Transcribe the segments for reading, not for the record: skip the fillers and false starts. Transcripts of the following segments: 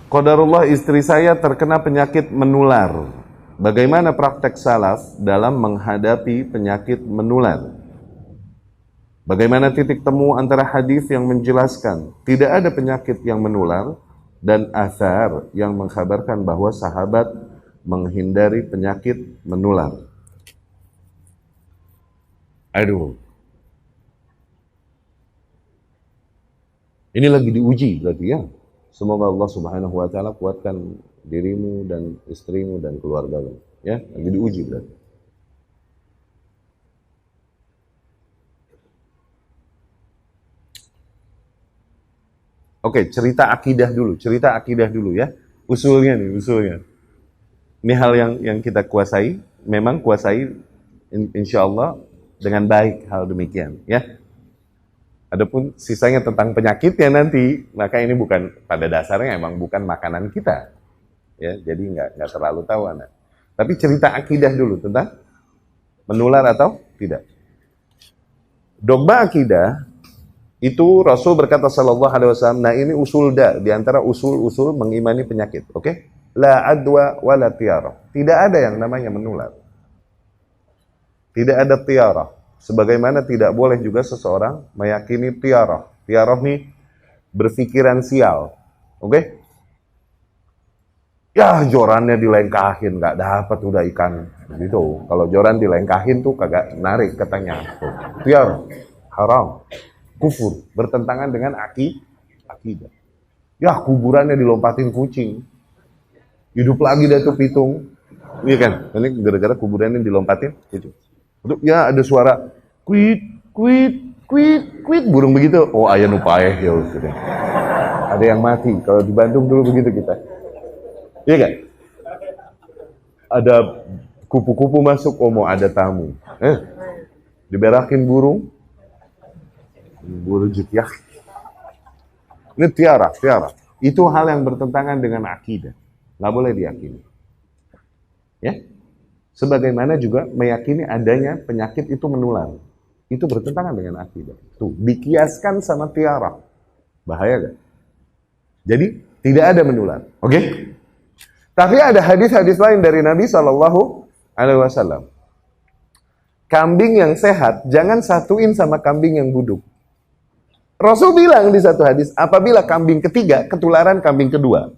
Qadarullah istri saya terkena penyakit menular. Bagaimana praktek salaf dalam menghadapi penyakit menular? Bagaimana titik temu antara hadis yang menjelaskan tidak ada penyakit yang menular dan athar yang mengkhabarkan bahwa sahabat menghindari penyakit menular? Aduh. Ini lagi diuji berarti ya. Semoga Allah Subhanahu wa taala kuatkan dirimu dan istrimu dan keluargamu, ya. Lagi diuji berarti. Oke, cerita akidah dulu ya. Usulnya. Ini hal yang kita kuasai, memang kuasai insya Allah dengan baik hal demikian, ya. Adapun sisanya tentang penyakitnya nanti, maka ini bukan, pada dasarnya emang bukan makanan kita, ya. Jadi nggak terlalu tahu anak. Tapi cerita akidah dulu tentang menular atau tidak. Dogma akidah itu Rasul berkata sallallahu alaihi wasallam, nah ini usul di antara usul-usul mengimani penyakit, oke? La adwa wala tiara. Tidak ada yang namanya menular. Tidak ada tiara. Sebagaimana tidak boleh juga seseorang meyakini tiara. Tiara nih berpikiran sial. Oke? Ya jorannya dilengkahin, nggak dapat udah ikan. Gitu. Kalau joran dilengkahin tuh kagak narik katanya. Tiara. Haram. Kufur. Bertentangan dengan akidah. Ya kuburannya dilompatin kucing. Hidup lagi dah tuh pitung. Iya kan? Ini gara-gara kuburannya dilompatin kucing. Ya ada suara kuit burung begitu. Oh ayah nupaeh ya sudah. Ada yang mati. Kalau di Bandung dulu begitu kita. Iya kan? Ada kupu-kupu masuk. Oh mau ada tamu. Diberakin burung jepiak. Ini tiara. Itu hal yang bertentangan dengan akidah. Nggak boleh diyakini. Ya. Sebagaimana juga meyakini adanya penyakit itu menular. Itu bertentangan dengan akidah. Tuh, dikiaskan sama tiara. Bahaya gak? Jadi, tidak ada menular. Oke? Tapi ada hadis-hadis lain dari Nabi SAW. Kambing yang sehat, jangan satuin sama kambing yang buduk. Rasul bilang di satu hadis, apabila kambing ketiga, ketularan kambing kedua.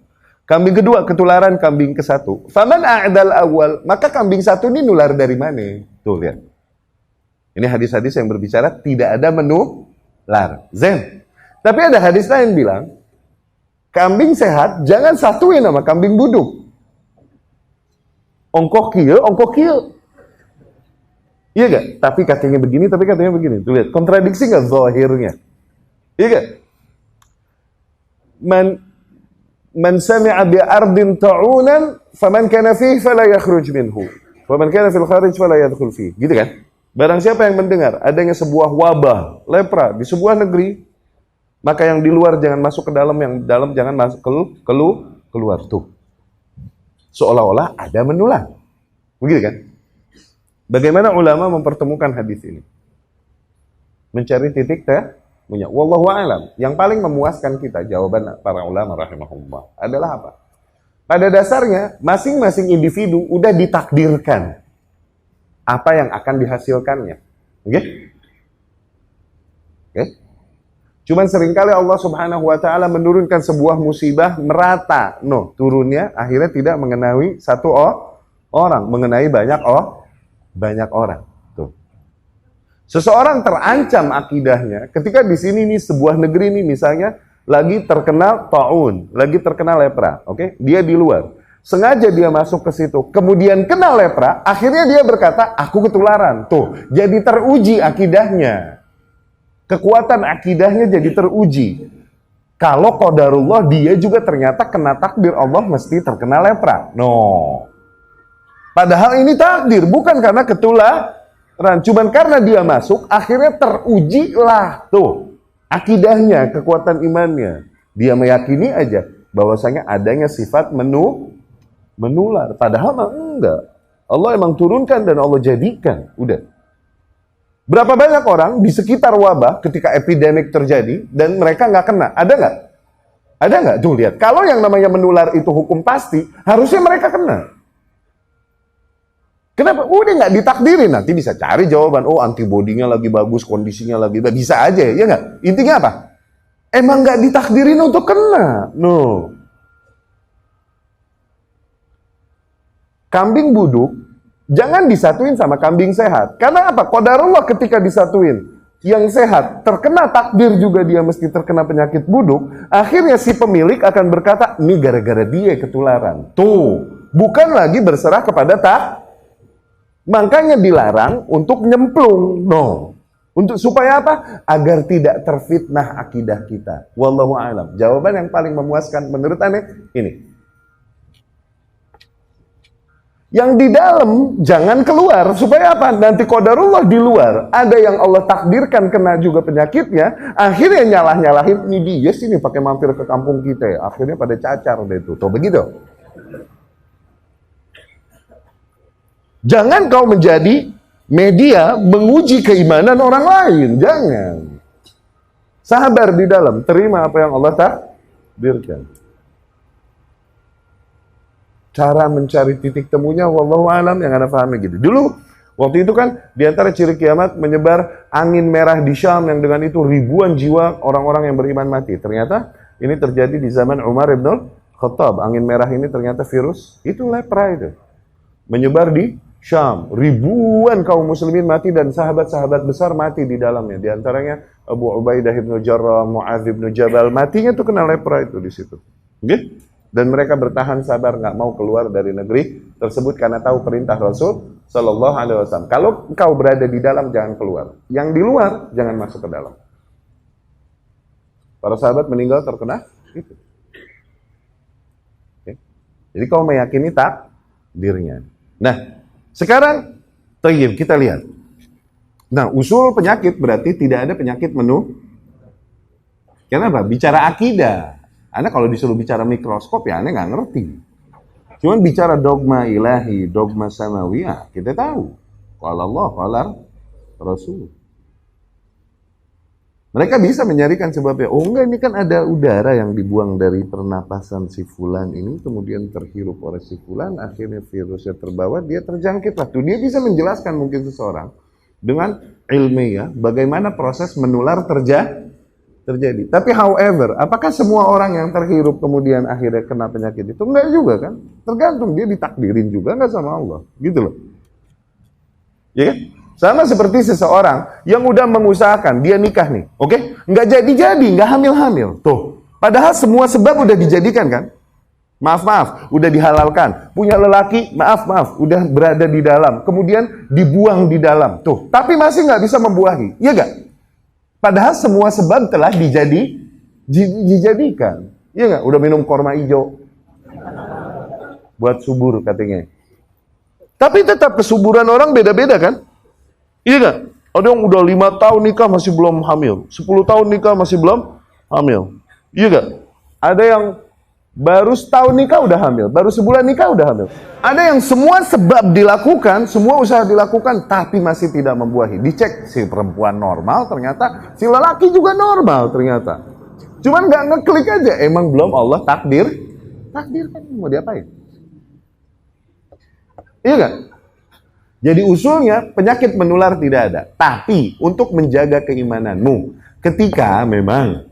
Kambing kedua ketularan kambing ke satu. Faman a'dal awal, maka kambing satu ini nular dari mana? Tuh lihat. Ini hadis-hadis yang berbicara tidak ada menular. Zen. Tapi ada hadis lain bilang, kambing sehat jangan satuin sama kambing buduk. Ongkoh kieu. Iya gak? Tapi katanya begini. Tuh lihat, kontradiksi gak zahirnya? Iya gak? Man sami'a bi ardin ta'unan faman kana fihi fala yakhruj minhu wa man kana fil kharij fala yadkhul fihi. Gitu kan? Barang siapa yang mendengar adanya sebuah wabah lepra di sebuah negeri, maka yang di luar jangan masuk ke dalam, yang dalam jangan masuk keluar. Tuh. Seolah-olah ada menular. Begitu kan? Bagaimana ulama mempertemukan hadis ini? Mencari titik punya. Wallahu a'lam. Yang paling memuaskan kita, jawaban para ulama rahimahullah adalah apa? Pada dasarnya, masing-masing individu udah ditakdirkan apa yang akan dihasilkannya. Oke? Cuman seringkali Allah Subhanahu wa taala menurunkan sebuah musibah merata. Turunnya akhirnya tidak mengenai satu orang, mengenai banyak orang. Seseorang terancam akidahnya ketika di sini nih sebuah negeri nih misalnya lagi terkena taun, lagi terkena lepra, oke? Dia di luar. Sengaja dia masuk ke situ, kemudian kena lepra, akhirnya dia berkata, "Aku ketularan." Tuh, jadi teruji akidahnya. Kekuatan akidahnya jadi teruji. Kalau qadarullah dia juga ternyata kena takdir Allah mesti terkena lepra. Padahal ini takdir, bukan karena ketularan. Cuman karena dia masuk, akhirnya terujilah tuh akidahnya, kekuatan imannya. Dia meyakini aja bahwasanya adanya sifat menular. Padahal enggak. Allah emang turunkan dan Allah jadikan. Udah. Berapa banyak orang di sekitar wabah ketika epidemik terjadi dan mereka nggak kena? Ada nggak? Ada nggak? Tuh lihat, kalau yang namanya menular itu hukum pasti, harusnya mereka kena. Kenapa? Udah nggak ditakdirin, nanti bisa cari jawaban. Oh, antibodinya lagi bagus, kondisinya lagi bagus, bisa aja, ya nggak? Intinya apa? Emang nggak ditakdirin untuk kena. No. Kambing buduk jangan disatuin sama kambing sehat. Karena apa? Qadarullah ketika disatuin, yang sehat terkena takdir juga dia mesti terkena penyakit buduk. Akhirnya si pemilik akan berkata, ini gara-gara dia ketularan. Tuh, bukan lagi berserah kepada makanya dilarang untuk nyemplung. No. Untuk supaya apa? Agar tidak terfitnah akidah kita. Wallahu a'lam. Jawaban yang paling memuaskan menurut aneh ini. Yang di dalam jangan keluar. Supaya apa? Nanti qadarullah di luar. Ada yang Allah takdirkan kena juga penyakitnya. Akhirnya nyalah-nyalahin. Ini dia sini pakai mampir ke kampung kita ya. Akhirnya pada cacar deh itu. Tuh begitu. Jangan kau menjadi media menguji keimanan orang lain. Jangan. Sabar di dalam. Terima apa yang Allah takdirkan. Cara mencari titik temunya wallahu alam yang Anda pahami gitu. Dulu waktu itu kan di antara ciri kiamat menyebar angin merah di Syam yang dengan itu ribuan jiwa orang-orang yang beriman mati. Ternyata ini terjadi di zaman Umar ibn Khattab. Angin merah ini ternyata virus itu lepra itu. Menyebar di Syam. Ribuan kaum muslimin mati dan sahabat-sahabat besar mati di dalamnya. Di antaranya Abu Ubaidah ibn Jarrah, Mu'adz ibn Jabal, matinya tuh kena lepra itu di situ. Oke? Dan mereka bertahan sabar, nggak mau keluar dari negeri tersebut karena tahu perintah Rasul Sallallahu Alaihi Wasallam. Kalau engkau berada di dalam, jangan keluar. Yang di luar, jangan masuk ke dalam. Para sahabat meninggal terkena itu. Oke. Jadi kau meyakini takdirnya. Nah, sekarang tayyib kita lihat. Nah, usul penyakit berarti tidak ada penyakit Kenapa? Bicara akidah. Anda kalau disuruh bicara mikroskop ya Anda nggak ngerti. Cuman bicara dogma ilahi, dogma samawiyah, kita tahu. Qala Allah, qala Rasul. Mereka bisa menyarikan sebabnya. Oh enggak, ini kan ada udara yang dibuang dari pernapasan si fulan ini, kemudian terhirup oleh si fulan, akhirnya virusnya terbawa, dia terjangkit lah. Tuh, dia bisa menjelaskan mungkin seseorang dengan ilmiah bagaimana proses menular terjadi. Tapi however, apakah semua orang yang terhirup kemudian akhirnya kena penyakit itu? Enggak juga kan? Tergantung, dia ditakdirin juga enggak sama Allah. Gitu loh. Ya kan? Sama seperti seseorang yang udah mengusahakan, dia nikah nih. Oke? Enggak jadi-jadi, enggak hamil-hamil. Tuh. Padahal semua sebab udah dijadikan kan? Maaf, udah dihalalkan. Punya lelaki, maaf, udah berada di dalam. Kemudian dibuang di dalam. Tuh. Tapi masih nggak bisa membuahi. Iya nggak? Padahal semua sebab telah dijadikan. Iya nggak? Udah minum korma hijau. Buat subur katanya. Tapi tetap kesuburan orang beda-beda kan? Iya nggak? Ada yang udah 5 tahun nikah masih belum hamil. 10 tahun nikah masih belum hamil. Iya nggak? Ada yang baru setahun nikah udah hamil. Baru sebulan nikah udah hamil. Ada yang semua sebab dilakukan, semua usaha dilakukan, tapi masih tidak membuahi. Dicek, si perempuan normal ternyata, si lelaki juga normal ternyata. Cuman nggak ngeklik aja, emang belum Allah takdir kan mau diapain? Iya nggak? Jadi usulnya penyakit menular tidak ada. Tapi untuk menjaga keimananmu, ketika memang,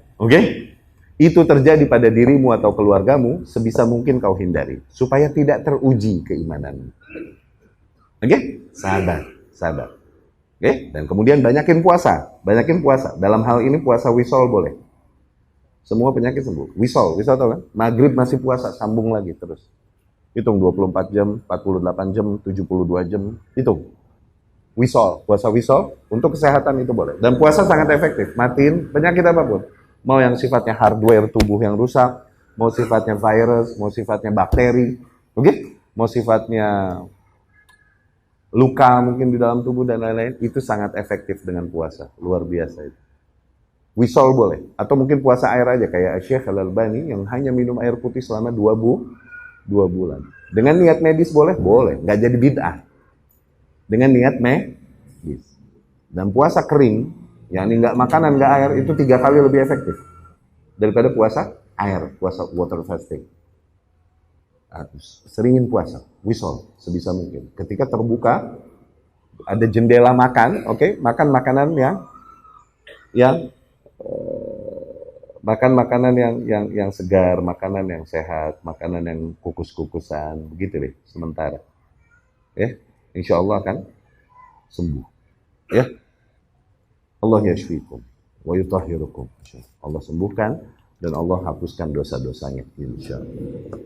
itu terjadi pada dirimu atau keluargamu, sebisa mungkin kau hindari. Supaya tidak teruji keimananmu. Sabar. Dan kemudian banyakin puasa. Dalam hal ini puasa wisol boleh. Semua penyakit sembuh. Wisol tau kan? Maghrib masih puasa, sambung lagi terus. Hitung 24 jam, 48 jam, 72 jam. Hitung. Wisol, puasa wisol. Untuk kesehatan itu boleh. Dan puasa sangat efektif. Matiin penyakit apapun. Mau yang sifatnya hardware tubuh yang rusak, mau sifatnya virus, mau sifatnya bakteri, mau sifatnya luka mungkin di dalam tubuh dan lain-lain, itu sangat efektif dengan puasa, luar biasa itu. Wisol boleh, atau mungkin puasa air aja kayak Syekh Al-Albani yang hanya minum air putih selama 2 bulan. Dengan niat medis boleh, nggak jadi bid'ah. Dengan niat medis. Dan puasa kering, yakni nggak makanan, nggak air, itu 3 kali lebih efektif daripada puasa air, puasa water fasting. Seringin puasa, wisol sebisa mungkin. Ketika terbuka, ada jendela makan, oke, makan makanan yang makan makanan yang segar, makanan yang sehat, makanan yang kukus-kukusan, begitu deh sementara. Ya, insya Allah akan sembuh. Ya, Allah yashfikum wa yutahhirukum. Allah sembuhkan dan Allah hapuskan dosa-dosanya. Insya Allah.